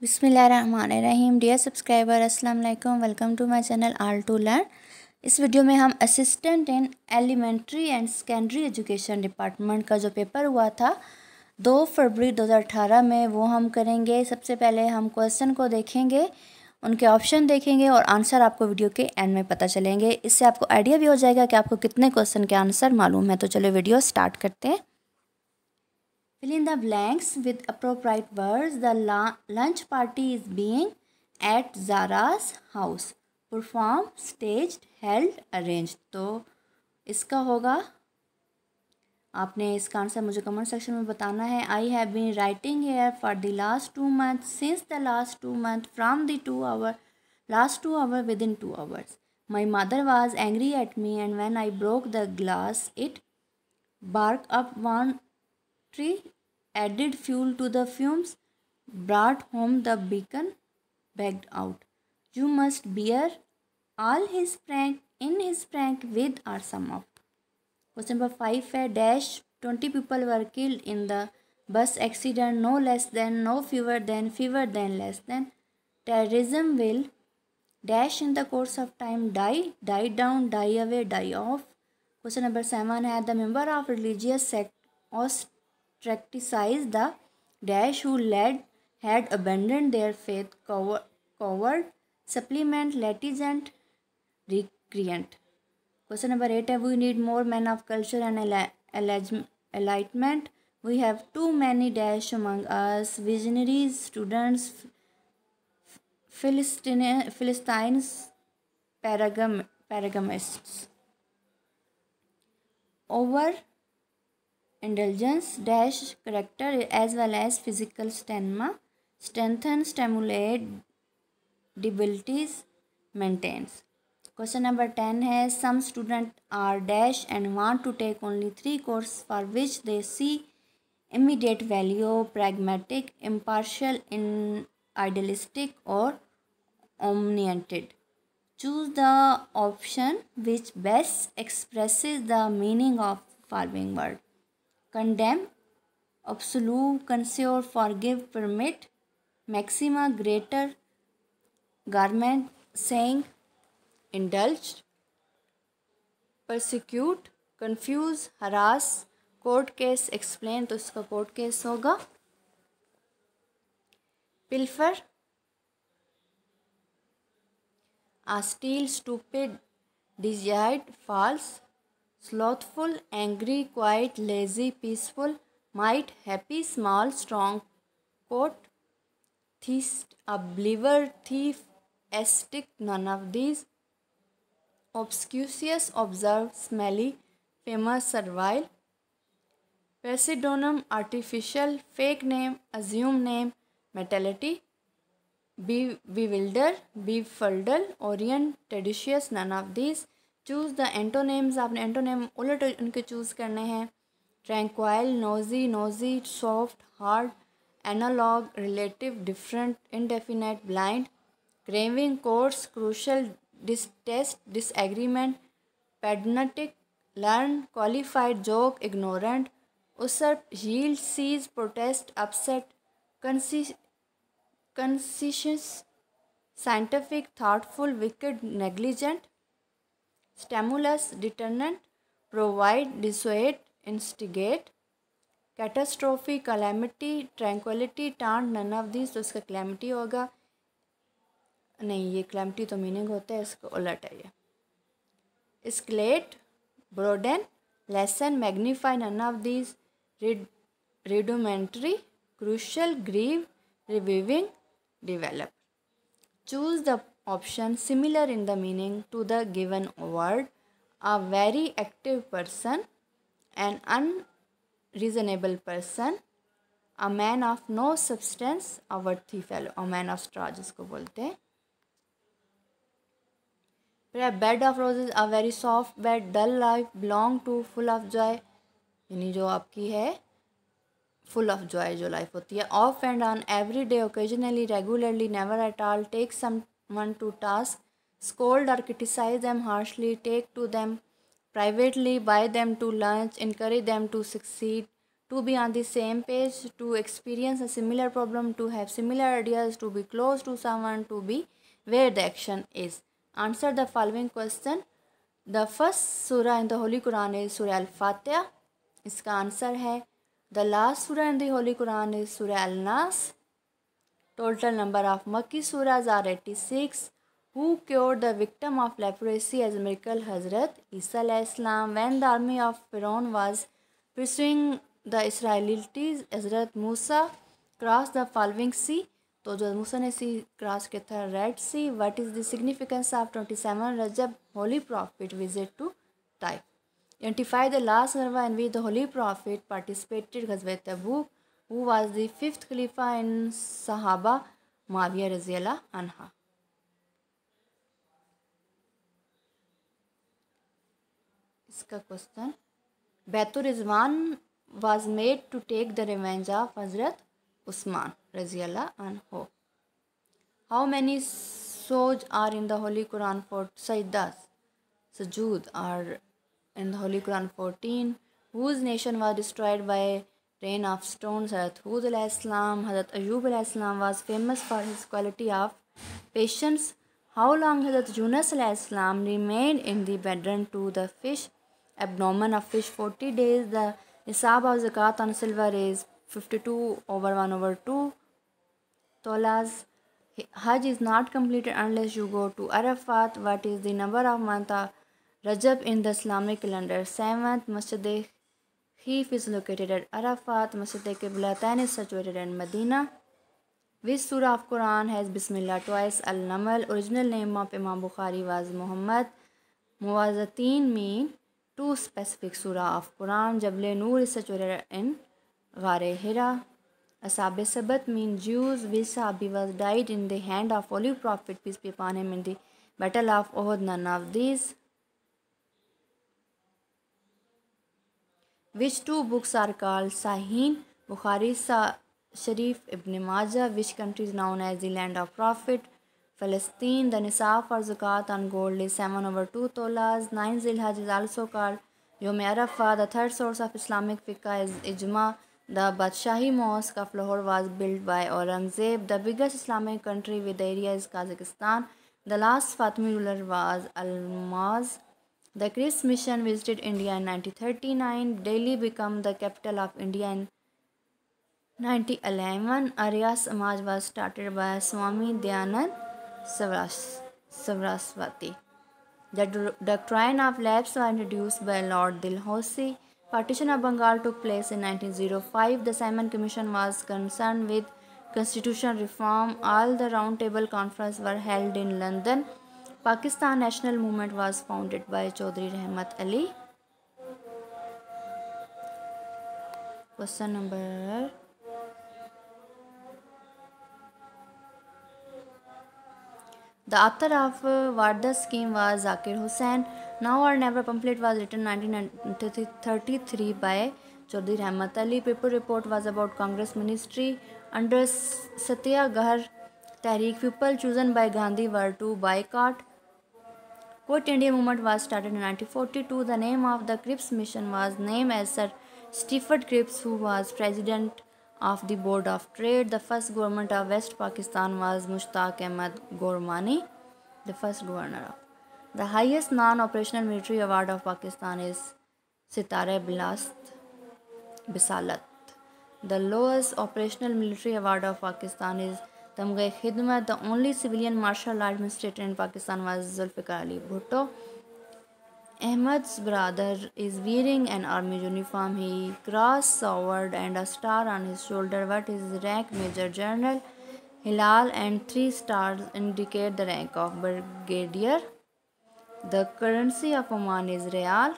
बिस्मिल्लाहिर्रहमानिर्रहीम। Dear subscriber, अस्सलाम वालेकुम। Welcome to my channel all to learn. इस वीडियो में हम assistant in elementary and secondary education department का जो पेपर हुआ था 2 फरवरी 2018 में वो हम करेंगे। सबसे पहले हम क्वेश्चन को देखेंगे, उनके ऑप्शन देखेंगे और आंसर आपको वीडियो के एंड में पता चलेंगे। इससे आपको आइडिया भी हो जाएगा कि आपको कितने क्वेश्चन के आंसर मालूम है। तो चलो वीडियो स्टार्ट करते हैं। Fill in the blanks with appropriate words. The lunch party is being at Zara's house. Perform, staged, held, arranged. तो इसका होगा, आपने इसका आंसर मुझे कमेंट सेक्शन में बताना है। I have been writing here for the last 2 months. Since the last 2 months, from the last 2 hours within 2 hours. My mother was angry at me, and when I broke the glass, it barked up one tree, added fuel to the fumes, brought home the bacon, begged out. You must bear all his prank with or some of. Question number 5 है dash 20 people were killed in the bus accident, no less than, no fewer than, less than. Terrorism will dash in the course of time, die down, die away, die off. Question number 7 है the member of religious sect ostracized the dash who had abandoned their faith, coward, supplement, litigant, recreant. Question number 8 है we need more men of culture and enlightenment. We have too many dash among us, visionaries, students, Philistines, paragamists. Over indulgence dash character as well as physical stamina, strengthen, stimulate, debilities, maintains. Question number 10 है some students are dash and want to take only 3 courses for which they see immediate value, pragmatic, impartial, idealistic or omniented. Choose the option which best expresses the meaning of following word. Condemn, absolve, censure, forgive, permit, maxima, greater, garment, saying, indulge, persecute, confuse, harass, court case, explain. तो इसका court case होगा. pilfer, steal, stupid, desired, false, slothful, angry, quiet, lazy, peaceful, might, happy, small, strong, coat, theist, a believer, thief, ascetic, none of these, obscure, observed, smelly, famous, servile, pseudonym, artificial, fake name, assume name, mentality, bewilder, befuddle, orient, tedious, none of these. Choose the antonyms, आपने antonym उलट उनके choose करने हैं. Tranquil, nosy, soft, hard, analogue, relative, different, indefinite, blind, craving, coarse, crucial, distaste, disagreement, pedantic, learn, qualified, joke, ignorant, usurp, yield, seize, protest, upset, conscientious, scientific, thoughtful, wicked, negligent, stimulus, deterrent, provide, dissuade, instigate, catastrophe, calamity, tranquility, taunt, none of these. तो इसका calamity होगा. नहीं, ये calamity तो meaning होता है, इसका उलट है ये. escalate, broaden, lessen, magnify, none of these. rudimentary, crucial, grieve, reviving, develop. Choose the option similar in the meaning to the given word. A very active person, an unreasonable person, a man of no substance, a worthy fellow, a man of straw जिसको बोलते हैं. फिर bed of roses, a very soft bed, dull life, belong to, full of joy, यानी जो आपकी है full of joy जो life होती है. Off and on, every day, occasionally, regularly, never at all, take someone to task, scold और criticise them harshly, take to them privately, buy them to lunch, encourage them to succeed, to be on the same page, to experience a similar problem, to have similar ideas, to be close to someone, to be where the action is. Answer the following question. The first surah in the Holy Quran is Surah Al-Fatiha. इसका answer है. The last surah in the Holy Quran is Surah Al-Nas. Total number of Makki surahs are 86. Who cured the victim of leprosy as a miracle? Hazrat Isa alayhi salam. When the army of Pharaoh was pursuing the Israelites, Hazrat Musa crossed the following sea. तो जो मूसा ने सी cross किया था, red sea. What is the significance of 27 Rajab holy prophet visit to Taif. Identify the last ghazwa in which the Holy Prophet participated. Ghazwat Tabuk. Who was the fifth Khalifa in Sahaba? Muawiyah Raziyallahu anha. इसका question. Baitur Rizwan was made to take the revenge of Hazrat Usman Raziyallahu anhu. How many surahs are in the Holy Quran for sajdas? Sujood are in the Holy Quran 14. Whose nation was destroyed by rain of stones? Hazrat Hud alayhi salam. Hazrat Ayub alayhi salam was famous for his quality of patience. How long Hazrat Yunus alayhi salam remained in the bedroom to the fish abdomen of fish? 40 days. The nisab of zakat on silver is 52/1/2 tolas. Hajj is not completed unless you go to Arafat. What is the number of month of Rajab in the Islamic calendar? 7th. Masjid-e-Khif is located at Arafat. Masjid-e-Qiblatain is situated in Medina. Which surah of Quran has Bismillah twice? Al-Namal. Original name of Imam Bukhari was Muhammad. Muwazzatin mean two specific surah of Quran. Jabal-e-Nur is situated in Ghar-e-Hira. Ashab Sabat mean Jews. Which Sahabi was died in the hand of Holy Prophet, peace be upon him, in the battle of Uhud? None of these. Which two books are called Sahih? Bukhari Sharif, Ibn Majah. Which country is known as the land of Prophet? Palestine. The nisab for zakat on gold is 7/2 tolas. 9 Zilhaj is also called Yom Arafah. The third source of Islamic fiqh is Ijma. The Badshahi Mosque of Lahore was built by Aurangzeb. The biggest Islamic country with the area is Kazakhstan. The last Fatimi ruler was Almaz. The Cripps mission visited India in 1939. Delhi became the capital of India in 1911. Arya Samaj was started by Swami Dayanand Saraswati. The doctrine of lapse was introduced by Lord Dalhousie. Partition of Bengal took place in 1905. The Simon Commission was concerned with constitutional reform. All the Round Table Conferences were held in London. Pakistan National Movement was founded by Chaudhry Rahmat Ali. Question number. The author of Warda scheme was Zakir Hussain. Now or Never pamphlet was written in 1933 by Chaudhry Rahmat Ali. Paper report was about Congress ministry. Under Satyagrah Tehreek, people chosen by Gandhi were to boycott. Quit India movement was started in 1942. The name of the Cripps mission was named as Sir Stephen Cripps, who was president of the Board of Trade. The first government of West Pakistan was Mushtaq Ahmad Gormani, the first governor of. The highest non-operational military award of Pakistan is Sitare Bisalat. The lowest operational military award of Pakistan is Tamghe Khidmat. The only civilian martial law administrator in Pakistan was Zulfikar Ali Bhutto. Ahmad's brother is wearing an army uniform. He crossed sword and a star on his shoulder. What is his rank? Major General. Hilal and 3 stars indicate the rank of brigadier. The currency of Oman is Riyal.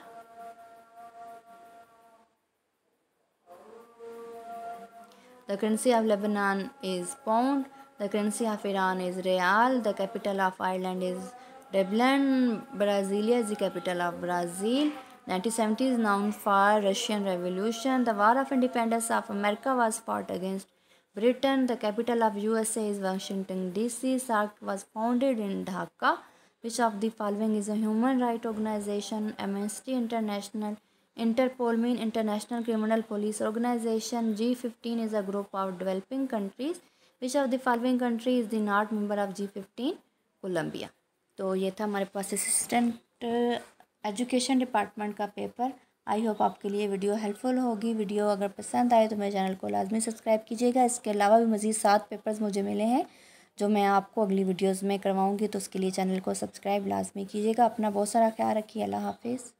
The currency of Lebanon is pound. The currency of Iran is Riyal. The capital of Ireland is Dublin. Brasilia is the capital of Brazil. 1970 is known for Russian Revolution. The War of Independence of America was fought against Britain. The capital of USA is Washington DC. SAARC was founded in Dhaka. Which of the following is a human rights organization? Amnesty International, Interpol mean International Criminal Police Organization. G15 is a group of developing countries. Which of the following country is the not member of G15? Colombia. तो ये था हमारे पास assistant education department का paper. I hope आपके लिए video helpful होगी। Video अगर पसंद आए तो मेरे चैनल को लाजमी सब्सक्राइब कीजिएगा। इसके अलावा भी मज़ीद 7 पेपर्स मुझे मिले हैं जो मैं आपको अगली वीडियोस में करवाऊंगी, तो उसके लिए चैनल को सब्सक्राइब लाजमी कीजिएगा। अपना बहुत सारा ख्याल रखिए। अल्लाह हाफिज़।